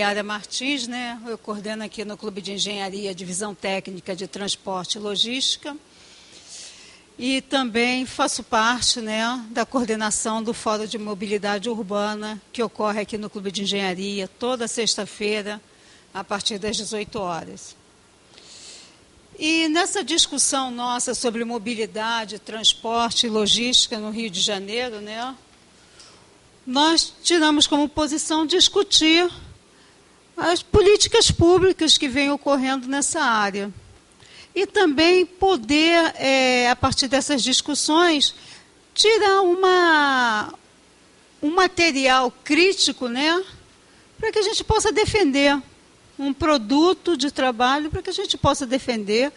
Maiara Martins, né? Eu coordeno aqui no Clube de Engenharia, Divisão Técnica de Transporte e Logística. E também faço parte, né, da coordenação do Fórum de Mobilidade Urbana, que ocorre aqui no Clube de Engenharia, toda sexta-feira, a partir das 18 horas. E nessa discussão nossa sobre mobilidade, transporte e logística no Rio de Janeiro, né, nós tiramos como posição discutir as políticas públicas que vêm ocorrendo nessa área. E também poder, a partir dessas discussões, tirar um material crítico, né, para que a gente possa defender um produto de trabalho, para que a gente possa defender,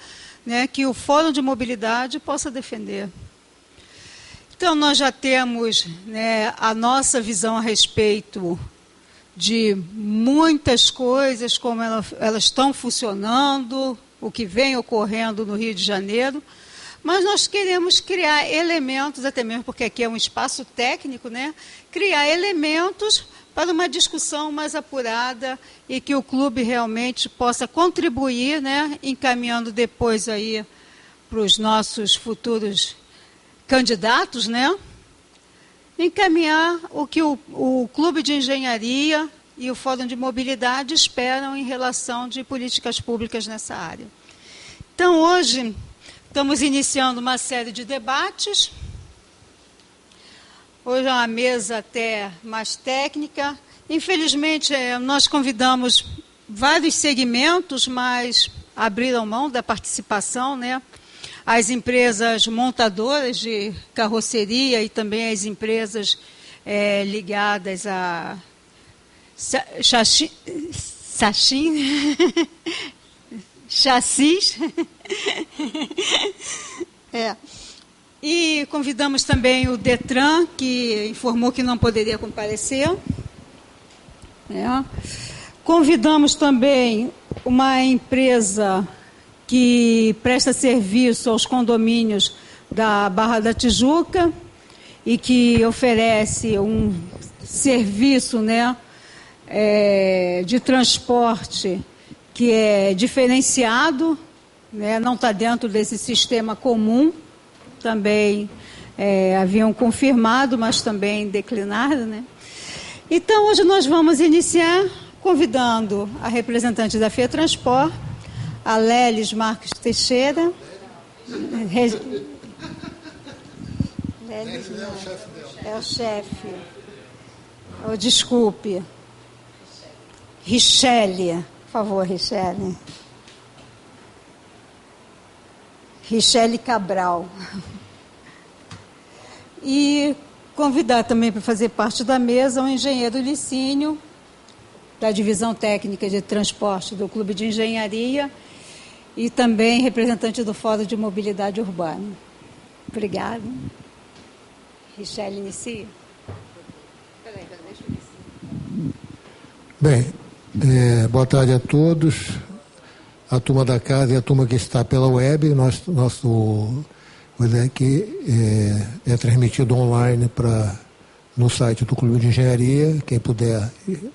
né, que o Fórum de Mobilidade possa defender. Então, nós já temos, né, a nossa visão a respeito de muitas coisas, como elas estão funcionando, o que vem ocorrendo no Rio de Janeiro, mas nós queremos criar elementos, até mesmo porque aqui é um espaço técnico, né, criar elementos para uma discussão mais apurada e que o clube realmente possa contribuir, né, encaminhando depois aí para os nossos futuros candidatos, né, encaminhar o que o Clube de Engenharia e o Fórum de Mobilidade esperam em relação de políticas públicas nessa área. Então, hoje, estamos iniciando uma série de debates. Hoje é uma mesa até mais técnica. Infelizmente, nós convidamos vários segmentos, mas abriram mão da participação, né? As empresas montadoras de carroceria e também as empresas ligadas a chassis. E convidamos também o Detran, que informou que não poderia comparecer. Convidamos também uma empresa que presta serviço aos condomínios da Barra da Tijuca e que oferece um serviço, né, de transporte que é diferenciado, né, não está dentro desse sistema comum. Também haviam confirmado, mas também declinado, né? Então, hoje nós vamos iniciar convidando a representante da FETranspor, a Lélis Marques Teixeira. Lélis é o chefe. Oh, desculpe. Richelle. Por favor, Richelle. Richelle Cabral. E convidar também para fazer parte da mesa o engenheiro Licínio, da Divisão Técnica de Transporte do Clube de Engenharia, e também representante do Fórum de Mobilidade Urbana. Obrigada. Richelle, inicia. Deixa eu iniciar. Bem, boa tarde a todos, a turma da casa e a turma que está pela web. Nosso aqui é transmitido online no site do Clube de Engenharia. Quem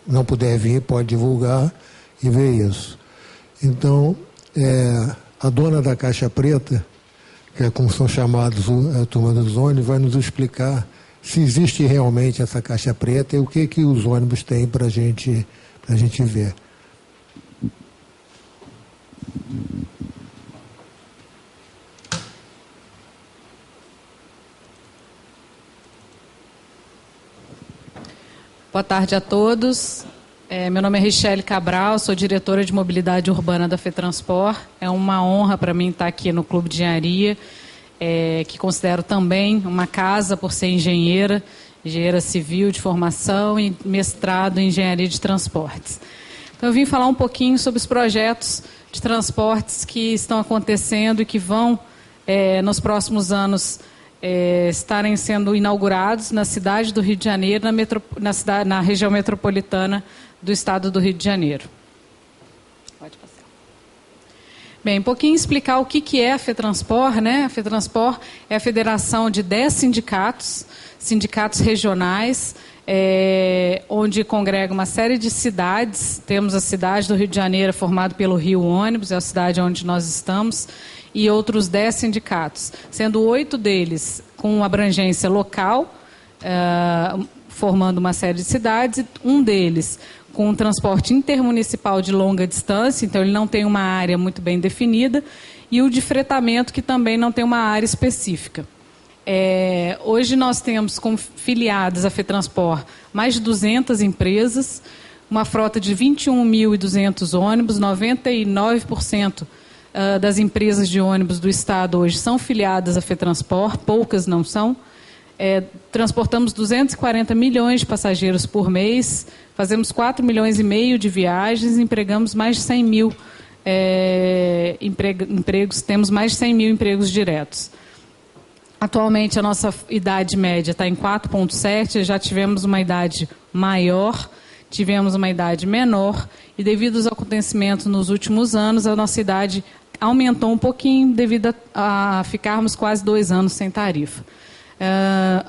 não puder vir pode divulgar e ver isso. Então, a dona da caixa preta, que é como são chamados a turma dos ônibus, vai nos explicar se existe realmente essa caixa preta e o que os ônibus têm para a gente ver. Boa tarde a todos. Meu nome é Richelle Cabral, sou diretora de mobilidade urbana da FETranspor. É uma honra para mim estar aqui no Clube de Engenharia, que considero também uma casa por ser engenheira civil de formação e mestrado em engenharia de transportes. Então, eu vim falar um pouquinho sobre os projetos de transportes que estão acontecendo e que vão, nos próximos anos, estarem sendo inaugurados na cidade do Rio de Janeiro, na região metropolitana do estado do Rio de Janeiro. Pode passar. Bem, um pouquinho explicar o que é a FETranspor, né? A FETranspor é a federação de 10 sindicatos regionais, onde congrega uma série de cidades. Temos a cidade do Rio de Janeiro, formada pelo Rio Ônibus, é a cidade onde nós estamos, e outros 10 sindicatos, sendo 8 deles com abrangência local, formando uma série de cidades, um deles com um transporte intermunicipal de longa distância, então ele não tem uma área muito bem definida, e o de fretamento, que também não tem uma área específica. Hoje nós temos como filiadas a FETranspor mais de 200 empresas, uma frota de 21.200 ônibus, 99% das empresas de ônibus do Estado hoje são filiadas a FETranspor, poucas não são. Transportamos 240 milhões de passageiros por mês, fazemos 4,5 milhões de viagens, empregamos mais de 100 mil empregos, temos mais de 100 mil empregos diretos. Atualmente a nossa idade média está em 4,7, já tivemos uma idade maior, tivemos uma idade menor, e devido aos acontecimentos nos últimos anos, a nossa idade aumentou um pouquinho devido a ficarmos quase 2 anos sem tarifa.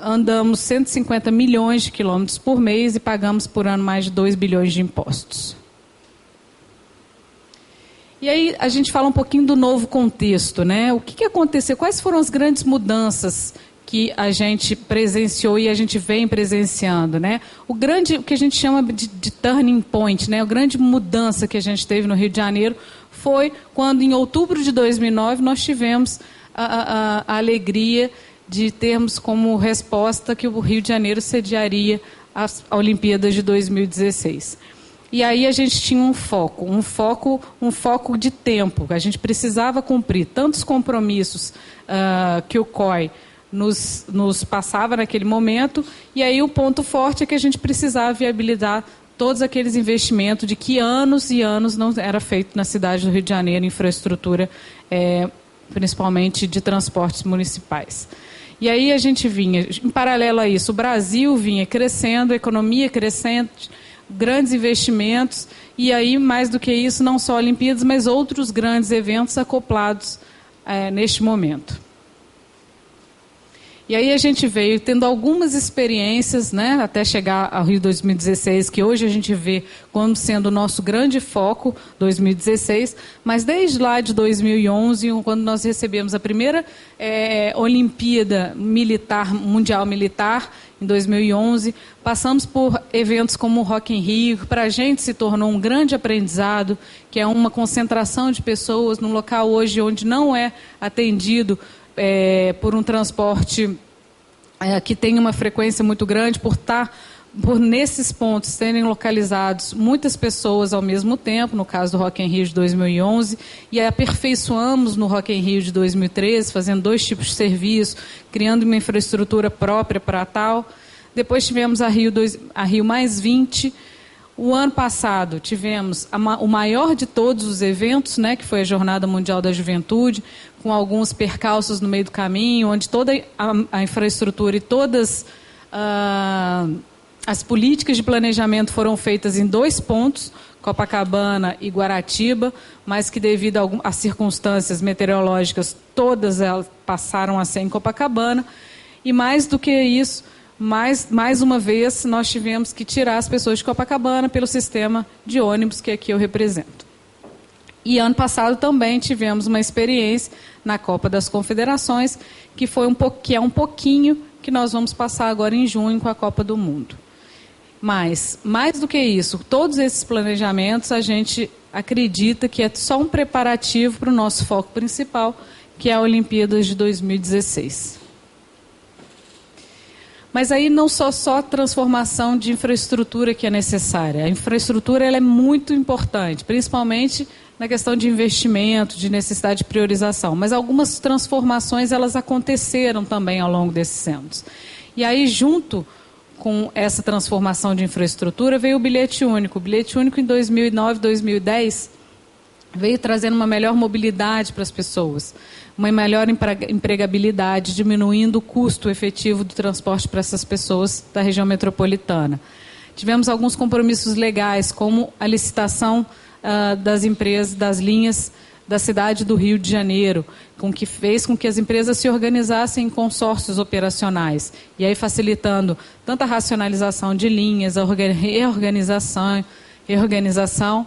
Andamos 150 milhões de quilômetros por mês e pagamos por ano mais de 2 bilhões de impostos. E aí a gente fala um pouquinho do novo contexto, né? O que aconteceu? Quais foram as grandes mudanças que a gente presenciou e a gente vem presenciando, né? O que a gente chama de turning point, né? A grande mudança que a gente teve no Rio de Janeiro foi quando, em outubro de 2009, nós tivemos a alegria de termos como resposta que o Rio de Janeiro sediaria as Olimpíadas de 2016. E aí a gente tinha um foco de tempo. A gente precisava cumprir tantos compromissos que o COI nos passava naquele momento, e aí o ponto forte é que a gente precisava viabilizar todos aqueles investimentos de que anos e anos não era feito na cidade do Rio de Janeiro, infraestrutura, principalmente de transportes municipais. E aí a gente vinha, em paralelo a isso, o Brasil vinha crescendo, a economia crescendo, grandes investimentos, e aí, mais do que isso, não só Olimpíadas, mas outros grandes eventos acoplados neste momento. E aí a gente veio tendo algumas experiências, né, até chegar ao Rio 2016, que hoje a gente vê como sendo o nosso grande foco, 2016, mas desde lá de 2011, quando nós recebemos a primeira Olimpíada Mundial Militar, em 2011, passamos por eventos como o Rock in Rio, que para a gente se tornou um grande aprendizado, que é uma concentração de pessoas num local hoje onde não é atendido por um transporte que tem uma frequência muito grande, por nesses pontos serem localizados muitas pessoas ao mesmo tempo, no caso do Rock in Rio de 2011, e aperfeiçoamos no Rock in Rio de 2013, fazendo 2 tipos de serviço, criando uma infraestrutura própria para tal. Depois tivemos a Rio mais 20. O ano passado tivemos o maior de todos os eventos, né, que foi a Jornada Mundial da Juventude, com alguns percalços no meio do caminho, onde toda a infraestrutura e todas as políticas de planejamento foram feitas em 2 pontos, Copacabana e Guaratiba, mas que devido a circunstâncias meteorológicas, todas elas passaram a ser em Copacabana. E mais do que isso, mais uma vez, nós tivemos que tirar as pessoas de Copacabana pelo sistema de ônibus que aqui eu represento. E ano passado também tivemos uma experiência na Copa das Confederações, que é um pouquinho que nós vamos passar agora em junho com a Copa do Mundo. Mas, mais do que isso, todos esses planejamentos a gente acredita que é só um preparativo para o nosso foco principal, que é a Olimpíadas de 2016. Mas aí não só transformação de infraestrutura que é necessária. A infraestrutura ela é muito importante, principalmente na questão de investimento, de necessidade de priorização. Mas algumas transformações elas aconteceram também ao longo desses anos. E aí, junto com essa transformação de infraestrutura, veio o bilhete único. O bilhete único em 2009, 2010, veio trazendo uma melhor mobilidade para as pessoas, uma melhor empregabilidade, diminuindo o custo efetivo do transporte para essas pessoas da região metropolitana. Tivemos alguns compromissos legais, como a licitação das empresas, das linhas da cidade do Rio de Janeiro, que fez com que as empresas se organizassem em consórcios operacionais, e aí facilitando tanto a racionalização de linhas, a reorganização,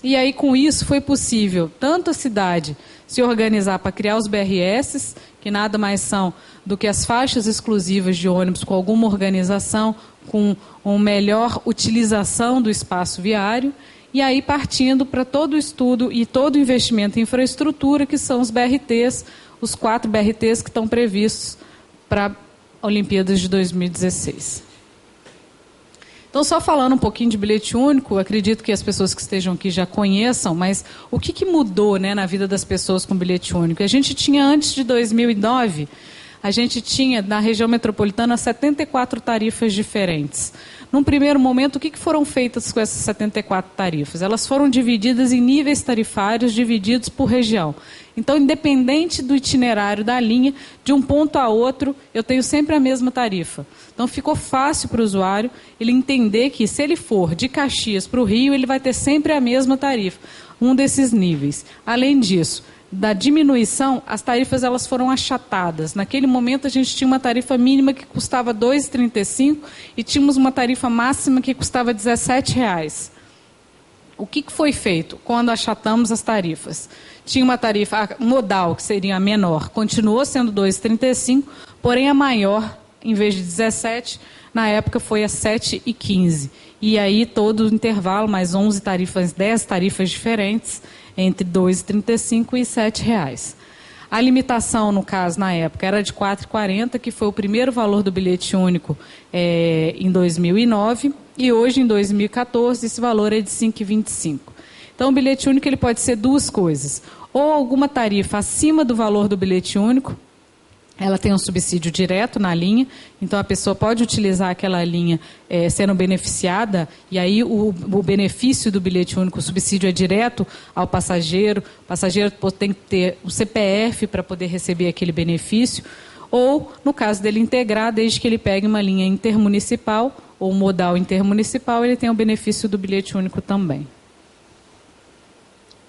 e aí com isso foi possível tanto a cidade se organizar para criar os BRS, que nada mais são do que as faixas exclusivas de ônibus com alguma organização, com uma melhor utilização do espaço viário, e aí partindo para todo o estudo e todo o investimento em infraestrutura, que são os BRTs, os 4 BRTs que estão previstos para a Olimpíadas de 2016. Então, só falando um pouquinho de bilhete único, acredito que as pessoas que estejam aqui já conheçam, mas o que mudou, né, na vida das pessoas com bilhete único? A gente tinha, antes de 2009, a gente tinha, na região metropolitana, 74 tarifas diferentes. Num primeiro momento, o que foram feitas com essas 74 tarifas? Elas foram divididas em níveis tarifários, divididos por região. Então, independente do itinerário da linha, de um ponto a outro, eu tenho sempre a mesma tarifa. Então, ficou fácil para o usuário ele entender que, se ele for de Caxias para o Rio, ele vai ter sempre a mesma tarifa, um desses níveis. Além disso, da diminuição, as tarifas elas foram achatadas. Naquele momento, a gente tinha uma tarifa mínima que custava R$ 2,35 e tínhamos uma tarifa máxima que custava R$ 17,00. O que foi feito quando achatamos as tarifas? Tinha uma tarifa modal, que seria a menor, continuou sendo R$ 2,35, porém a maior, em vez de 17, na época foi a 7,15. E aí todo o intervalo, mais 11 tarifas, 10 tarifas diferentes, entre R$ 2,35 e R$ 7,00. A limitação, no caso, na época, era de R$ 4,40, que foi o primeiro valor do bilhete único em 2009, e hoje, em 2014, esse valor é de R$ 5,25. Então, o bilhete único ele pode ser duas coisas. Ou alguma tarifa acima do valor do bilhete único, ela tem um subsídio direto na linha, então a pessoa pode utilizar aquela linha sendo beneficiada, e aí o benefício do bilhete único, o subsídio é direto ao passageiro, o passageiro tem que ter o CPF para poder receber aquele benefício, ou, no caso dele integrar, desde que ele pegue uma linha intermunicipal ou modal intermunicipal, ele tem o benefício do bilhete único também.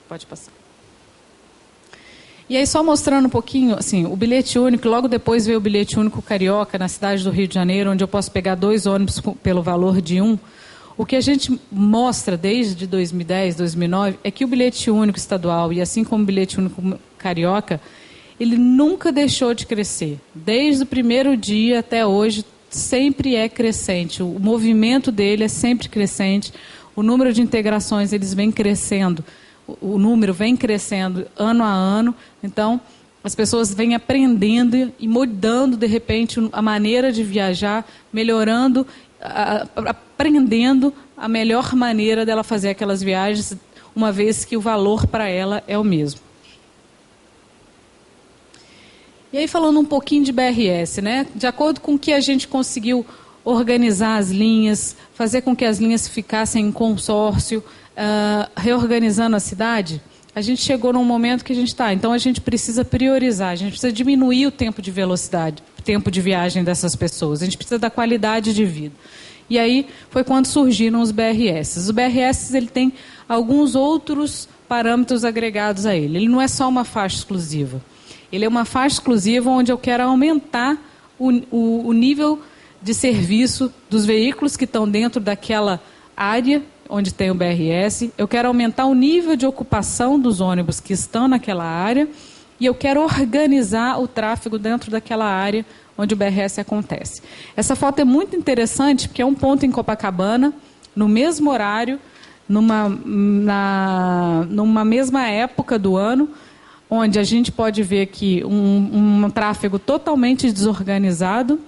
Pode passar. E aí, só mostrando um pouquinho, assim, o bilhete único, logo depois veio o bilhete único carioca, na cidade do Rio de Janeiro, onde eu posso pegar 2 ônibus pelo valor de 1. O que a gente mostra desde 2010, 2009, é que o bilhete único estadual, e assim como o bilhete único carioca, ele nunca deixou de crescer. Desde o primeiro dia até hoje, sempre é crescente. O movimento dele é sempre crescente. O número de integrações, eles vêm crescendo. O número vem crescendo ano a ano, então as pessoas vêm aprendendo e mudando, de repente, a maneira de viajar, melhorando, aprendendo a melhor maneira dela fazer aquelas viagens, uma vez que o valor para ela é o mesmo. E aí, falando um pouquinho de BRS, né? De acordo com o que a gente conseguiu organizar as linhas, fazer com que as linhas ficassem em consórcio, reorganizando a cidade, a gente chegou num momento que a gente está. Então, a gente precisa priorizar, a gente precisa diminuir o tempo de velocidade, o tempo de viagem dessas pessoas, a gente precisa da qualidade de vida. E aí foi quando surgiram os BRS. Os BRS ele tem alguns outros parâmetros agregados a ele. Ele não é só uma faixa exclusiva. Ele é uma faixa exclusiva onde eu quero aumentar o nível de serviço dos veículos que estão dentro daquela área onde tem o BRS, eu quero aumentar o nível de ocupação dos ônibus que estão naquela área e eu quero organizar o tráfego dentro daquela área onde o BRS acontece. Essa foto é muito interessante porque é um ponto em Copacabana, no mesmo horário, numa mesma época do ano, onde a gente pode ver aqui um tráfego totalmente desorganizado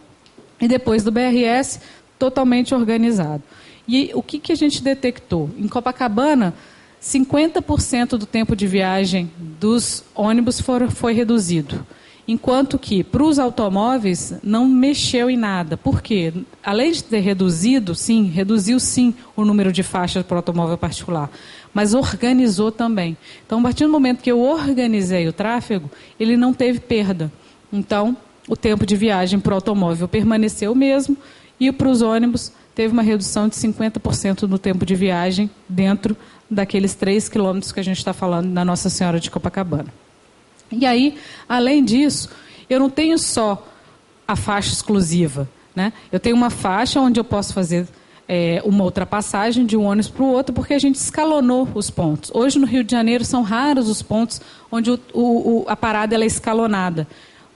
e depois do BRS totalmente organizado. E o que a gente detectou? Em Copacabana, 50% do tempo de viagem dos ônibus foi reduzido. Enquanto que, para os automóveis, não mexeu em nada. Por quê? Além de ter reduziu sim o número de faixas para o automóvel particular, mas organizou também. Então, a partir do momento que eu organizei o tráfego, ele não teve perda. Então, o tempo de viagem para o automóvel permaneceu o mesmo e para os ônibus teve uma redução de 50% no tempo de viagem dentro daqueles 3 quilômetros que a gente está falando da Nossa Senhora de Copacabana. E aí, além disso, eu não tenho só a faixa exclusiva, né? Eu tenho uma faixa onde eu posso fazer uma ultrapassagem de um ônibus para o outro, porque a gente escalonou os pontos. Hoje, no Rio de Janeiro, são raros os pontos onde a parada ela é escalonada.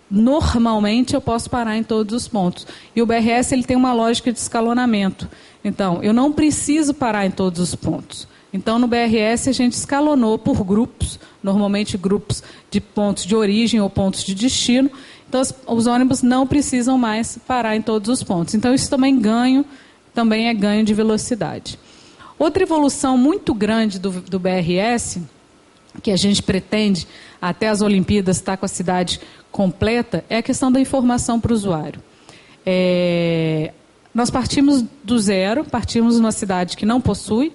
Normalmente, eu posso parar em todos os pontos. E o BRS ele tem uma lógica de escalonamento. Então, eu não preciso parar em todos os pontos. Então, no BRS, a gente escalonou por grupos, normalmente grupos de pontos de origem ou pontos de destino. Então, os ônibus não precisam mais parar em todos os pontos. Então, isso também é ganho de velocidade. Outra evolução muito grande do BRS, que a gente pretende, até as Olimpíadas, estar com a cidade completa, é a questão da informação para o usuário. Nós partimos do zero, partimos de uma cidade que não possui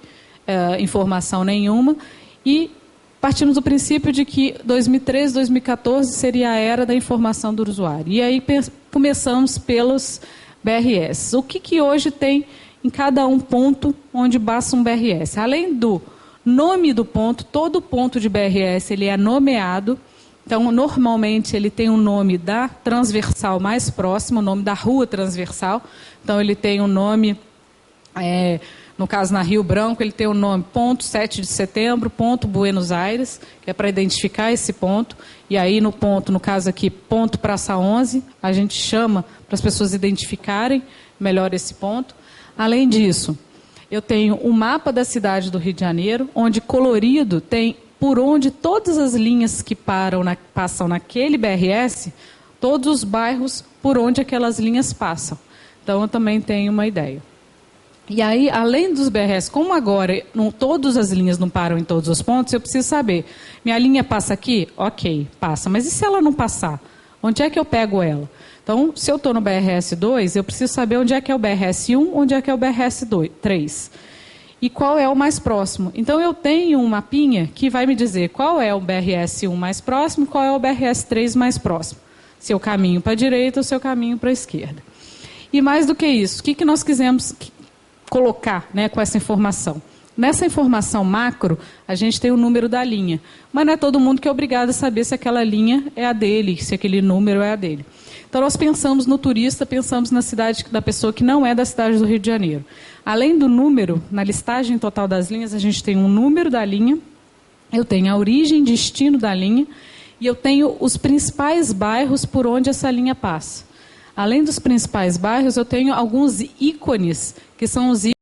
informação nenhuma e partimos do princípio de que 2013, 2014 seria a era da informação do usuário. E aí começamos pelos BRS. O que hoje tem em cada ponto onde passa um BRS? Além do nome do ponto, todo ponto de BRS ele é nomeado. Então, normalmente, ele tem um nome da transversal mais próxima, o nome da rua transversal. Então, ele tem um nome, no caso, na Rio Branco, ele tem o nome ponto 7 de setembro, ponto Buenos Aires, que é para identificar esse ponto. E aí, no caso aqui, ponto Praça 11, a gente chama para as pessoas identificarem melhor esse ponto. Além disso, eu tenho um mapa da cidade do Rio de Janeiro, onde colorido tem por onde todas as linhas que passam naquele BRS, todos os bairros por onde aquelas linhas passam. Então, eu também tenho uma ideia. E aí, além dos BRS, como agora todas as linhas não param em todos os pontos, eu preciso saber, minha linha passa aqui? Ok, passa. Mas e se ela não passar? Onde é que eu pego ela? Então, se eu estou no BRS 2, eu preciso saber onde é que é o BRS 1, onde é que é o BRS 3. E qual é o mais próximo. Então, eu tenho um mapinha que vai me dizer qual é o BRS 1 mais próximo e qual é o BRS 3 mais próximo. Se eu caminho para a direita ou se eu caminho para a esquerda. E mais do que isso, o que nós quisemos colocar, né, com essa informação? Nessa informação macro, a gente tem o número da linha. Mas não é todo mundo que é obrigado a saber se aquela linha é a dele, se aquele número é a dele. Então, nós pensamos no turista, pensamos na cidade da pessoa que não é da cidade do Rio de Janeiro. Além do número, na listagem total das linhas, a gente tem um número da linha, eu tenho a origem e destino da linha, e eu tenho os principais bairros por onde essa linha passa. Além dos principais bairros, eu tenho alguns ícones, que são os ícones